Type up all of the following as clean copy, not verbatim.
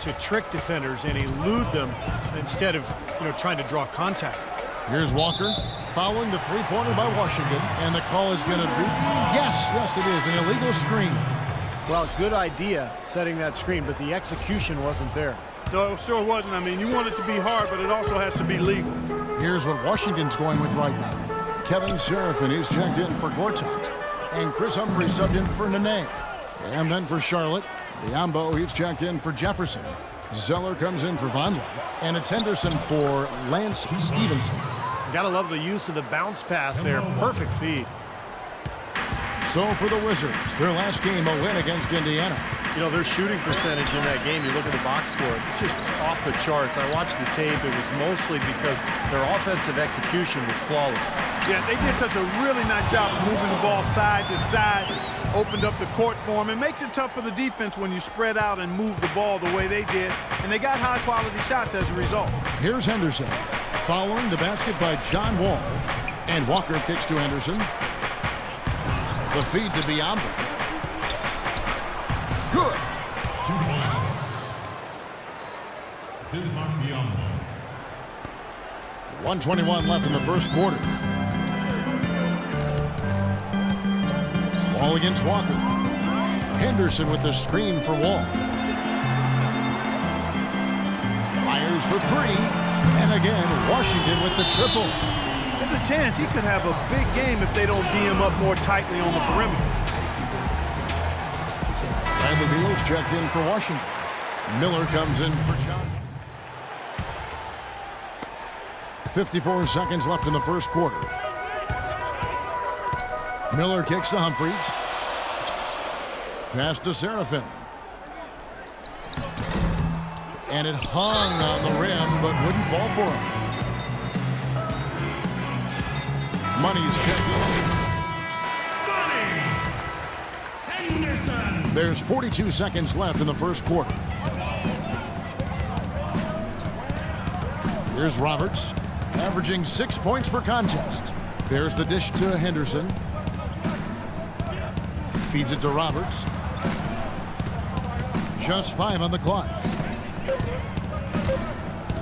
to trick defenders and elude them instead of, trying to draw contact. Here's Walker following the three-pointer by Washington, and the call is going to be, yes, it is, an illegal screen. Well, good idea setting that screen, but the execution wasn't there. No, it sure wasn't. I mean, you want it to be hard, but it also has to be legal. Here's what Washington's going with right now. Kevin Seraphin is checked in for Gortat, and Chris Humphrey subbed in for Nene. And then for Charlotte, Biombo, he's checked in for Jefferson. Zeller comes in for Vonleh, and it's Henderson for Lance Stevenson. Gotta love the use of the bounce pass there. Perfect feed. So for the Wizards, their last game, a win against Indiana. Their shooting percentage in that game, you look at the box score, it's just off the charts. I watched the tape. It was mostly because their offensive execution was flawless. Yeah, they did such a really nice job of moving the ball side to side, opened up the court for them. It makes it tough for the defense when you spread out and move the ball the way they did, and they got high-quality shots as a result. Here's Henderson, following the basket by John Wall, and Walker kicks to Henderson. The feed to Biombo. Good. 2 points. Bismarck Biombo. 1:21 left in the first quarter. Ball against Walker. Henderson with the screen for Wall. Fires for three. And again, Washington with the triple. There's a chance he could have a big game if they don't D him up more tightly on the perimeter. Bradley Beal's checked in for Washington. Miller comes in for John. 54 seconds left in the first quarter. Miller kicks to Humphries. Pass to Seraphin. And it hung on the rim, but wouldn't fall for him. Money's checked in. Henderson. There's 42 seconds left in the first quarter. Here's Roberts, averaging 6 points per contest. There's the dish to Henderson. Feeds it to Roberts. Just 5 on the clock.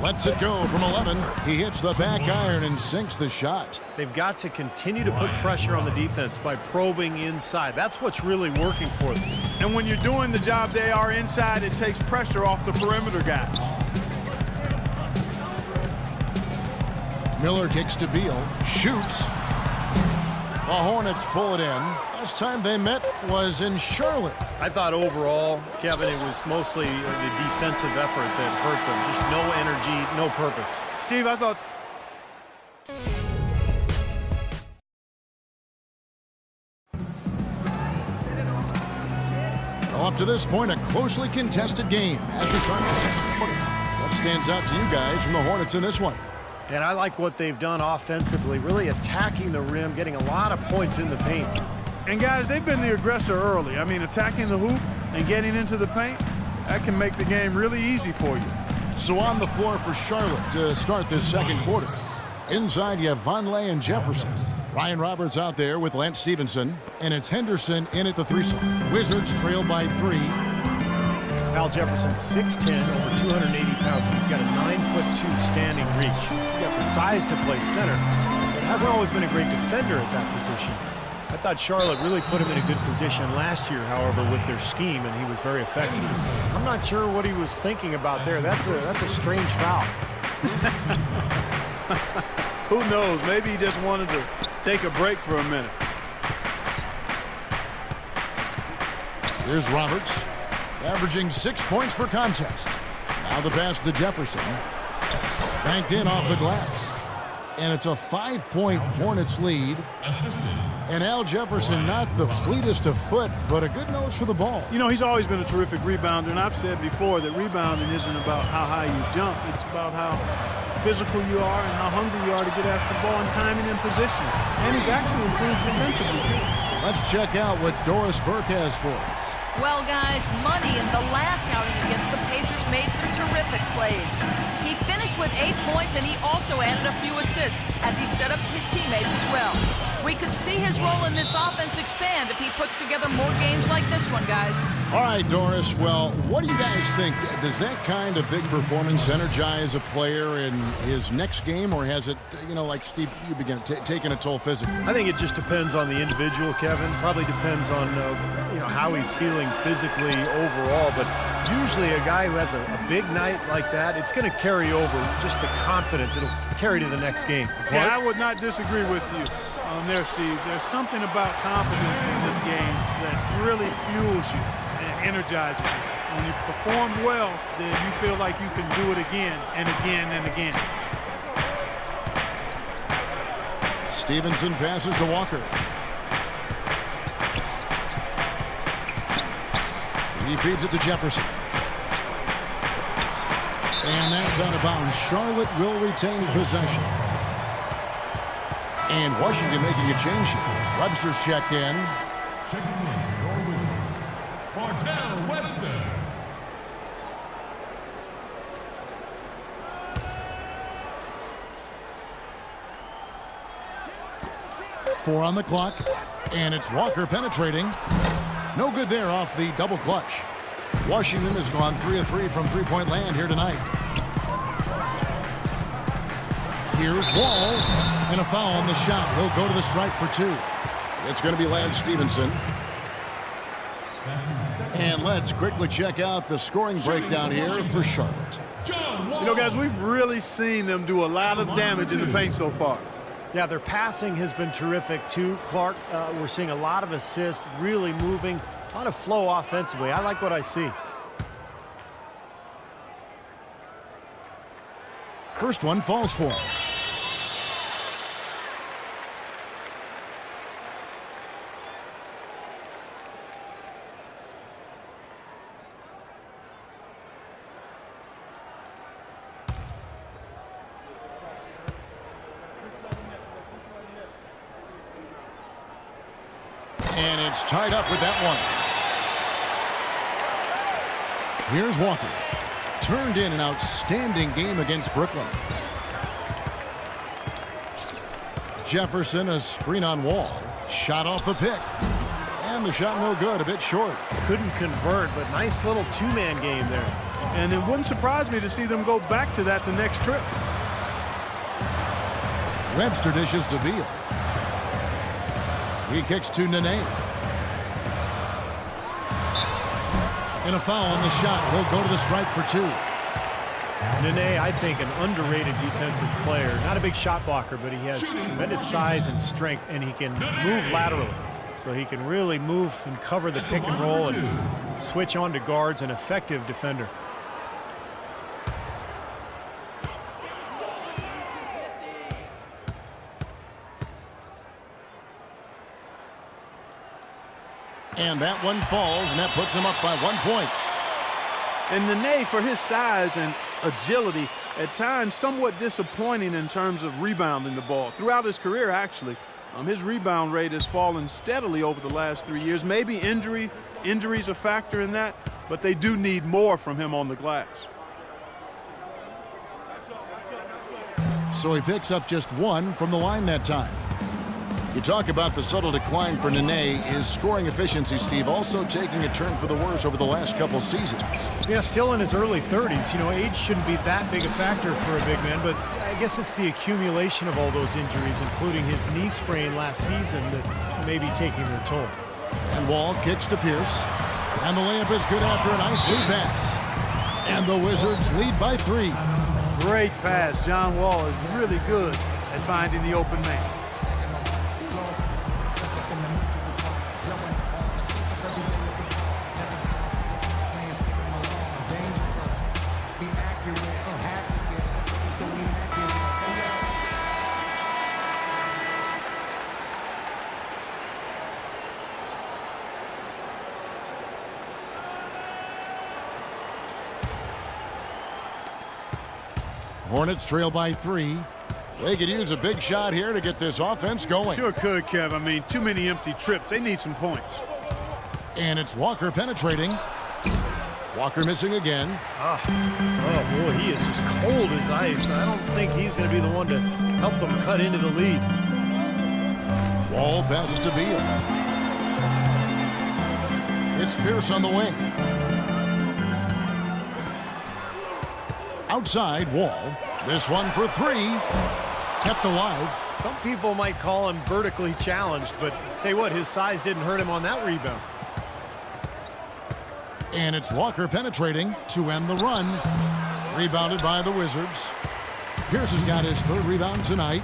Lets it go from 11. He hits the back iron and sinks the shot. They've got to continue to put pressure on the defense by probing inside. That's what's really working for them. And when you're doing the job they are inside, it takes pressure off the perimeter guys. Miller kicks to Beal. Shoots. The Hornets pull it in. Last time they met was in Charlotte. I thought overall, Kevin, it was mostly the defensive effort that hurt them. Just no energy, no purpose. Steve, I thought... Well, up to this point, a closely contested game. As we start, what stands out to you guys from the Hornets in this one? And I like what they've done offensively, really attacking the rim, getting a lot of points in the paint. And guys, they've been the aggressor early. I mean, attacking the hoop and getting into the paint, that can make the game really easy for you. So on the floor for Charlotte to start this second quarter. Inside, you have Vonleh and Jefferson. Ryan Roberts out there with Lance Stevenson, and it's Henderson in at the threesome. Wizards trail by 3. Al Jefferson, 6'10", over 280 pounds, and he's got a 9'2" standing reach. He's got the size to play center, but hasn't always been a great defender at that position. I thought Charlotte really put him in a good position last year, however, with their scheme, and he was very effective. I'm not sure what he was thinking about there. That's a strange foul. Who knows? Maybe he just wanted to take a break for a minute. Here's Roberts, averaging 6 points per contest. Now the pass to Jefferson. Banked in off the glass. And it's a 5-point Hornets lead. Assisted. And Al Jefferson, not the fleetest of foot, but a good nose for the ball. You know, he's always been a terrific rebounder, and I've said before that rebounding isn't about how high you jump. It's about how physical you are and how hungry you are to get after the ball and timing and position. And he's actually improved defensively, too. Let's check out what Doris Burke has for us. Well, guys, Money in the last outing against the Pacers made some terrific plays. He finished with 8 points, and he also added a few assists as he set up his teammates as well. We could see his role in this offense expand if he puts together more games like this one, guys. All right, Doris. Well, what do you guys think? Does that kind of big performance energize a player in his next game, or has it, like Steve, you began taking a toll physically? I think it just depends on the individual, Kevin. Probably depends on how he's feeling physically overall. But usually a guy who has a big night like that, it's going to carry over just the confidence. It'll carry to the next game. Yeah, I would not disagree with you there, Steve. There's something about confidence in this game that really fuels you and energizes you. When you perform well, then you feel like you can do it again and again and again. Stevenson passes to Walker. He feeds it to Jefferson. And that's out of bounds. Charlotte will retain possession. And Washington making a change here. Webster's checked in. Checking in for your Wizards, Martell Webster. Four on the clock. And it's Walker penetrating. No good there off the double clutch. Washington has gone 3 of 3 from three-point land here tonight. Here's Wall, and a foul on the shot. He'll go to the stripe for 2. It's going to be Lance Stevenson. And let's quickly check out the scoring breakdown here for Charlotte. Guys, we've really seen them do a lot of damage in the paint so far. Yeah, their passing has been terrific too, Clark. We're seeing a lot of assists, really moving, a lot of flow offensively. I like what I see. First one falls for him. And it's tied up with that one. Here's Walker. Turned in an outstanding game against Brooklyn. Jefferson, a screen on Wall. Shot off the pick. And the shot no good, a bit short. Couldn't convert, but nice little two-man game there. And it wouldn't surprise me to see them go back to that the next trip. Webster dishes to Beal. He kicks to Nene. And a foul on the shot. He'll go to the stripe for 2. Nene, I think, an underrated defensive player. Not a big shot blocker, but he has tremendous size and strength, and he can move laterally. So he can really move and cover the pick and roll and switch on to guards, an effective defender. And that one falls, and that puts him up by 1 point. And Nene, for his size and agility, at times somewhat disappointing in terms of rebounding the ball. Throughout his career, actually, his rebound rate has fallen steadily over the last 3 years. Maybe injuries a factor in that, but they do need more from him on the glass. So he picks up just 1 from the line that time. You talk about the subtle decline for Nene. His scoring efficiency, Steve, also taking a turn for the worse over the last couple seasons. Yeah, still in his early 30s. Age shouldn't be that big a factor for a big man, but I guess it's the accumulation of all those injuries, including his knee sprain last season, that may be taking their toll. And Wall kicks to Pierce. And the layup is good after a nice lead pass. And the Wizards lead by 3. Great pass. John Wall is really good at finding the open man. Hornets trail by 3. They could use a big shot here to get this offense going. Sure could, Kev. I mean, too many empty trips. They need some points. And it's Walker penetrating. Walker missing again. Oh, boy, he is just cold as ice. I don't think he's going to be the one to help them cut into the lead. Wall passes to Beal. It's Pierce on the wing. Outside, Wall. This one for three. Kept alive. Some people might call him vertically challenged, but tell you what, his size didn't hurt him on that rebound. And it's Walker penetrating to end the run. Rebounded by the Wizards. Pierce has got his third rebound tonight.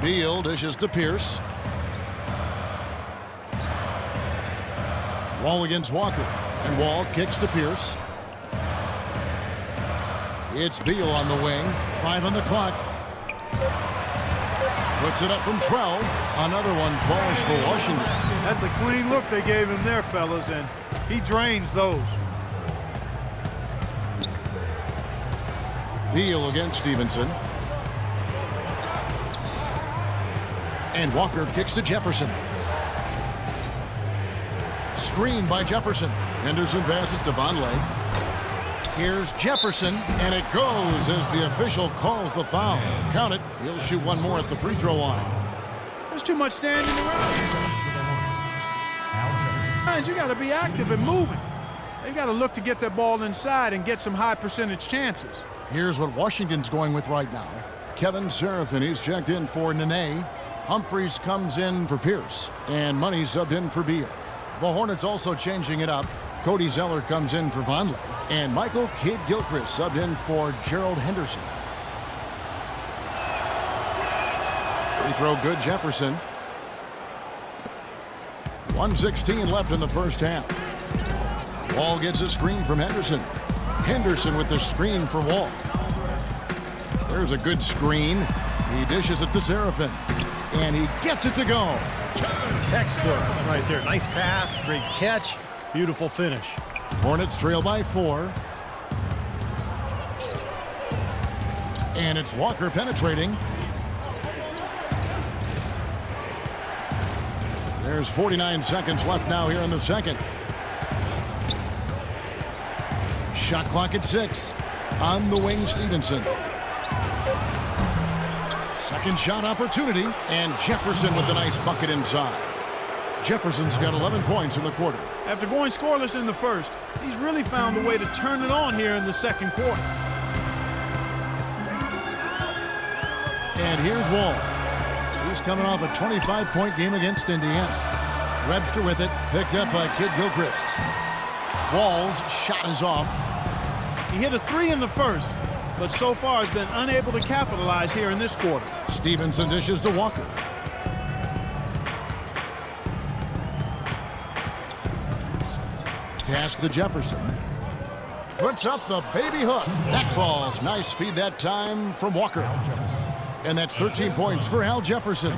Beal dishes to Pierce. Wall against Walker. And Wall kicks to Pierce. It's Beal on the wing. 5 on the clock. Puts it up from 12. Another one falls for Washington. That's a clean look they gave him there, fellas, and he drains those. Beal against Stevenson. And Walker kicks to Jefferson. Screen by Jefferson. Henderson passes to Vonleh. Here's Jefferson, and it goes as the official calls the foul. Count it. He'll shoot one more at the free throw line. There's too much standing around. You got to be active and moving. They've got to look to get that ball inside and get some high percentage chances. Here's what Washington's going with right now. Kevin Seraphin, he's checked in for Nene. Humphries comes in for Pierce. And Money subbed in for Beal. The Hornets also changing it up. Cody Zeller comes in for Vonleh. And Michael Kidd-Gilchrist subbed in for Gerald Henderson. Free throw good, Jefferson. 1:16 left in the first half. Wall gets a screen from Henderson. Henderson with the screen for Wall. There's a good screen. He dishes it to Seraphin. And he gets it to go. Textbook right there. Nice pass, great catch, beautiful finish. Hornets trail by 4. And it's Walker penetrating. There's 49 seconds left now here in the second. Shot clock at 6. On the wing, Stevenson. Second shot opportunity. And Jefferson with a nice bucket inside. Jefferson's got 11 points in the quarter. After going scoreless in the first, he's really found a way to turn it on here in the second quarter. And here's Wall. He's coming off a 25-point game against Indiana. Webster with it, picked up by Kidd-Gilchrist. Wall's shot is off. He hit a 3 in the first, but so far has been unable to capitalize here in this quarter. Stevenson dishes to Walker. Pass to Jefferson. Puts up the baby hook. That falls. Nice feed that time from Walker. And that's 13 points for Al Jefferson.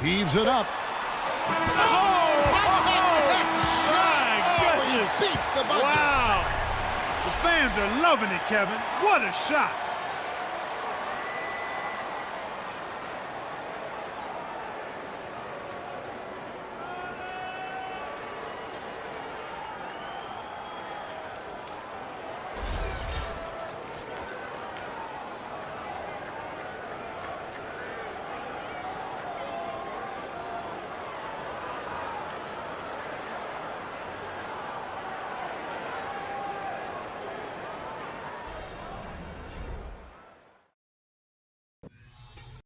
Heaves it up. Beats the buzzer. Wow. The fans are loving it, Kevin. What a shot.